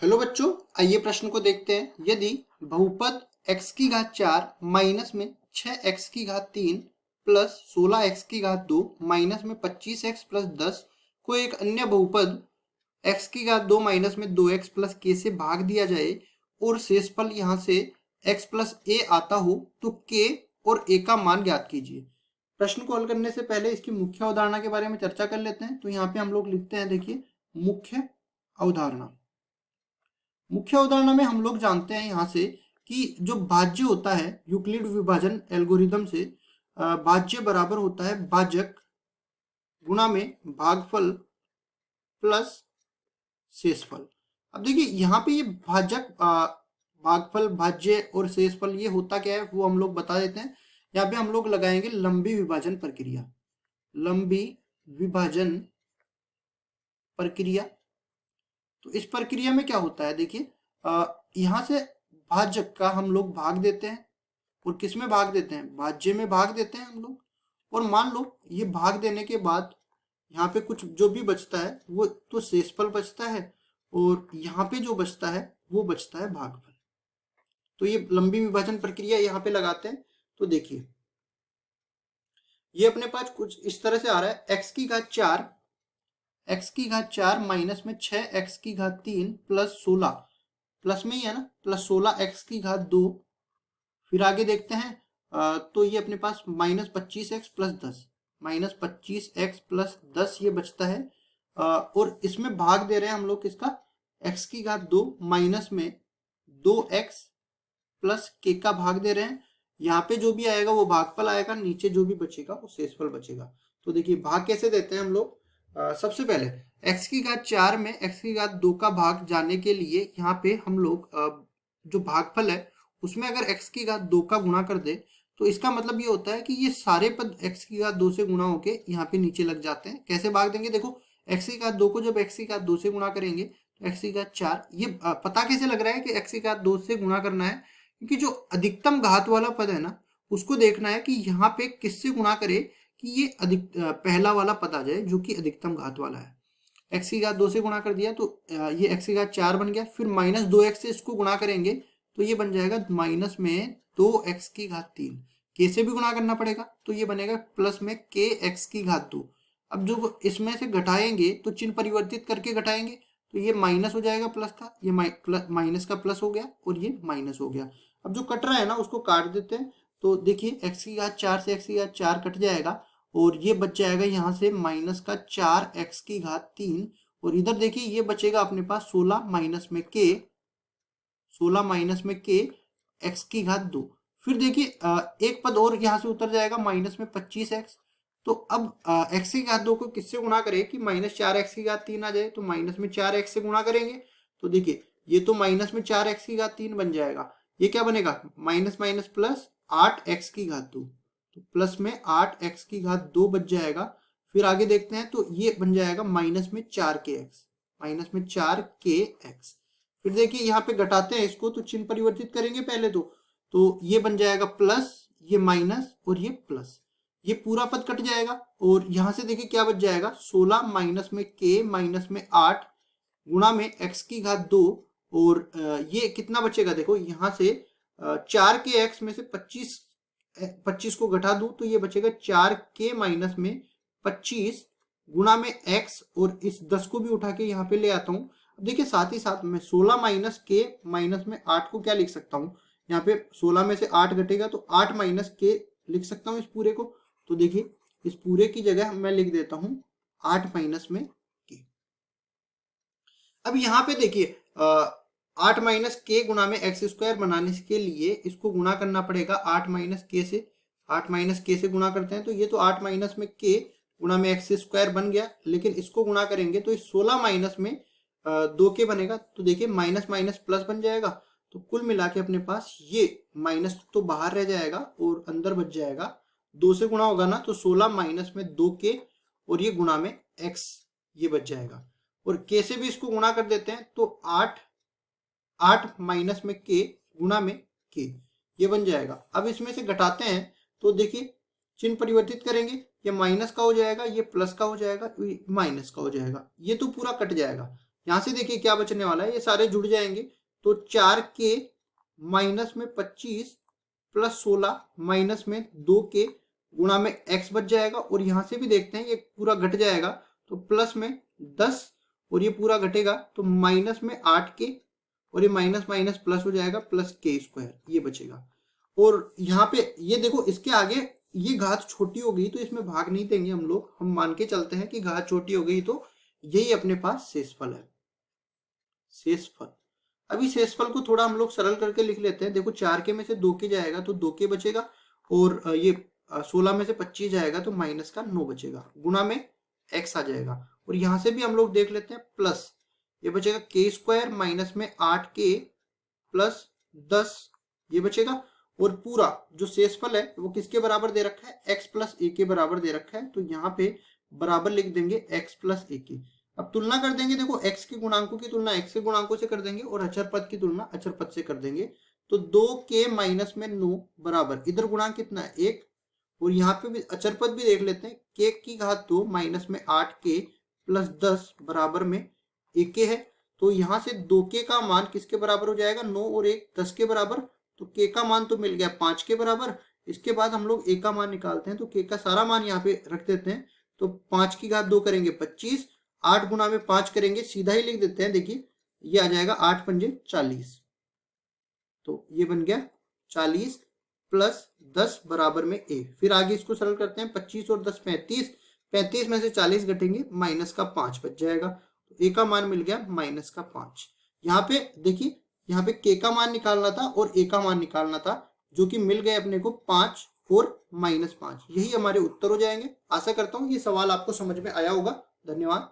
Hello बच्चों, आइए प्रश्न को देखते हैं। यदि बहुपद x की घात 4 माइनस में 6x की घात 3 प्लस 16x की घात 2 माइनस में 25x प्लस 10 को एक अन्य बहुपद x की घात 2 माइनस में 2x प्लस k से भाग दिया जाए और शेषफल यहाँ से x प्लस a आता हो तो k और a का मान ज्ञात कीजिए। प्रश्न को हल करने से पहले इसकी मुख्य अवधारणा के बारे में चर्चा कर लेते हैं। तो यहाँ पे हम लोग लिखते हैं, देखिए मुख्य अवधारणा। मुख्य अवधारणा में हम लोग जानते हैं यहाँ से कि जो भाज्य होता है यूक्लिड विभाजन एल्गोरिदम से भाज्य बराबर होता है भाजक गुणा में भागफल प्लस शेषफल। अब देखिए यहाँ पे ये भाजक भागफल भाज्य और शेषफल ये होता क्या है वो हम लोग बता देते हैं। यहाँ पे हम लोग लगाएंगे लंबी विभाजन प्रक्रिया। लंबी विभाजन प्रक्रिया, तो इस प्रक्रिया में क्या होता है, देखिए यहाँ से भाजक का हम लोग भाग देते हैं और किस में भाग देते हैं, भाज्य में भाग देते हैं हम लोग। और मान लो ये भाग देने के बाद यहाँ पे कुछ जो भी बचता है वो तो शेषफल बचता है और यहाँ पे जो बचता है वो बचता है भागफल। तो ये लंबी विभाजन प्रक्रिया यहाँ पे लगाते हैं। तो देखिए ये अपने पास कुछ इस तरह से आ रहा है, x की घात 4 माइनस में 6x की घात 3 प्लस 16, प्लस में ही है ना, प्लस 16x की घात 2। फिर आगे देखते हैं तो ये अपने पास minus 25x plus 10, minus 25x plus 10 ये बचता है। और इसमें भाग दे रहे हैं हम लोग किसका, x की घात 2 माइनस में 2x प्लस k का भाग दे रहे हैं। यहाँ पे जो भी आएगा वो भागफल आएगा, नीचे जो भी बचेगा वो शेषफल बचेगा। तो देखिए भाग कैसे देते हैं हम लोग, सबसे पहले x की घात 4 में x की घात 2 का भाग जाने के लिए यहाँ पे हम लोग जो भागफल है उसमें अगर x की घात 2 का गुणा कर दे तो इसका मतलब ये होता है कि ये सारे पद x की घात 2 से गुणा होके यहाँ पे नीचे लग जाते हैं। कैसे भाग देंगे, देखो x की घात 2 को जब x की घात 2 से गुणा करेंगे तो x की घात 4, ये पता कैसे लग रहा है कि x की घात 2 से गुणा करना है, क्योंकि जो अधिकतम घात वाला पद है ना उसको देखना है कि यहाँ पे किससे गुणा करे कि ये पहला वाला पद आ जाए जो कि अधिकतम घात वाला है। x की घात 2 से गुणा कर दिया तो ये x की घात 4 बन गया। फिर माइनस 2x से इसको गुणा करेंगे तो ये बन जाएगा माइनस में 2x की घात 3, k से भी गुणा करना पड़ेगा तो ये बनेगा प्लस में kx की घात 2। अब जो इसमें से घटाएंगे तो चिन्ह परिवर्तित करके घटाएंगे तो ये माइनस हो जाएगा प्लस का, ये माइनस का प्लस हो गया और ये माइनस हो गया। अब जो कट रहा है ना उसको काट देते हैं। तो देखिए x की घात 4 से x की घात 4 कट जाएगा और ये बच जाएगा यहाँ से माइनस का 4x की घात 3। और इधर देखिए ये बचेगा अपने पास 16 माइनस में k x की घात 2। फिर देखिए एक पद और यहाँ से उतर जाएगा माइनस में 25x। तो अब x की घात 2 को किससे गुणा करें कि माइनस 4x की घात 3 आ जाए, तो माइनस में 4x से गुणा करेंगे तो देखिए ये तो माइनस में 4x की घात 3 बन जाएगा। ये क्या बनेगा, माइनस माइनस प्लस 8x की घात 2, तो प्लस में 8x की घात 2 बच जाएगा। फिर आगे देखते हैं तो ये बन जाएगा माइनस में 4kx, माइनस में 4kx। फिर देखिए यहाँ पे घटाते हैं इसको तो चिन्ह परिवर्तित करेंगे पहले तो ये बन जाएगा प्लस, ये माइनस और ये प्लस, ये पूरा पद कट जाएगा। और यहाँ से देखिए क्या बच जाएगा, 16 माइनस में k माइनस में 8 गुणा में x की घात 2। और ये कितना बचेगा, देखो यहाँ से 4kx में से 25 को घटा दूं तो ये बचेगा 4k माइनस में 25 गुणा में x, और इस 10 को भी उठा के यहाँ पे ले आता हूँ। अब देखिए साथ ही साथ में 16 माइनस k माइनस में 8 को क्या लिख सकता हूँ, यहाँ पे 16 में से 8 घटेगा तो 8 माइनस k लिख सकता हूँ इस पूरे को। तो देखिए इस पूरे की जगह मैं लिख देता हूँ 8 माइनस में k। अब यहाँ पे देखिए 8 माइनस के गुणा में एक्स स्क्वायर बनाने के लिए इसको गुणा करना पड़ेगा 8 माइनस के से। 8 माइनस के से गुणा करते हैं तो ये तो 8 माइनस में के गुणा में एक्स स्क्वायर बन गया, लेकिन इसको गुणा करेंगे तो इस 16 माइनस में 2k बनेगा। तो देखिए माइनस माइनस प्लस बन जाएगा, तो कुल मिला के अपने पास ये माइनस तो बाहर रह जाएगा और अंदर बच जाएगा 2 से गुणा होगा ना तो 16 माइनस में 2k और ये गुणा में x ये बच जाएगा। और k से भी इसको गुणा कर देते हैं तो 8 माइनस में k गुणा में k ये बन जाएगा। अब इसमें से घटाते हैं तो देखिए चिन्ह परिवर्तित करेंगे, ये माइनस का हो जाएगा, ये प्लस का हो जाएगा, माइनस का हो जाएगा, ये तो पूरा कट जाएगा। यहाँ से देखिए क्या बचने वाला है, ये सारे जुड़ जाएंगे तो 4k माइनस में 25 प्लस 16 माइनस में 2k गुणा में x बच जाएगा। और यहाँ से भी देखते हैं ये पूरा घट जाएगा तो प्लस में 10 और ये पूरा घटेगा तो माइनस में 8k और ये माइनस माइनस प्लस हो जाएगा प्लस k स्क्वायर, ये बचेगा। और यहाँ पे ये देखो इसके आगे ये घात छोटी हो गई तो इसमें भाग नहीं देंगे हम लोग, हम मान के चलते हैं कि घात छोटी हो गई तो यही अपने पास शेषफल है, शेषफल। अभी शेषफल को थोड़ा हम लोग सरल करके लिख लेते हैं। देखो 4k में से 2k जाएगा तो 2k बचेगा और ये 16 में से 25 जाएगा तो माइनस का 9 बचेगा, गुणा में x आ जाएगा। और यहां से भी हम लोग देख लेते हैं प्लस ये बचेगा k स्क्वायर माइनस में 8k प्लस 10 ये बचेगा। और पूरा जो शेषफल है वो किसके बराबर दे रखा है, x प्लस a के बराबर दे रखा है, तो यहाँ पे बराबर लिख देंगे x प्लस a के। अब तुलना कर देंगे, देखो x के गुणांकों की तुलना x के गुणांकों से कर देंगे और अचर पद की तुलना अचर पद से कर देंगे। तो 2k माइनस में 9 बराबर, इधर गुणांक कितना है 1 और यहाँ पे भी अचर पद भी देख लेते हैं, k की घात 2 माइनस में 8k प्लस 10 बराबर में ak है। तो यहाँ से 2k का मान किसके बराबर हो जाएगा, 9 और 1 10 के बराबर, तो k का मान तो मिल गया 5 के बराबर। इसके बाद हम लोग a का मान निकालते हैं तो k का सारा मान यहाँ पे रख देते हैं। तो 5 की घात 2 करेंगे 25, 8 गुना में 5 करेंगे, सीधा ही लिख देते हैं, देखिए ये आ जाएगा 8 पंजे 40, तो ये बन गया 40 प्लस 10 बराबर में a। फिर आगे इसको सरल करते हैं, 25 और 10 35, 35 में से 40 घटेंगे माइनस का 5 बच जाएगा, तो a का मान मिल गया माइनस का 5। यहाँ पे देखिए यहाँ पे k का मान निकालना था और a का मान निकालना था, जो कि मिल गए अपने को 5 और -5, यही हमारे उत्तर हो जाएंगे। आशा करता हूँ ये सवाल आपको समझ में आया होगा। धन्यवाद।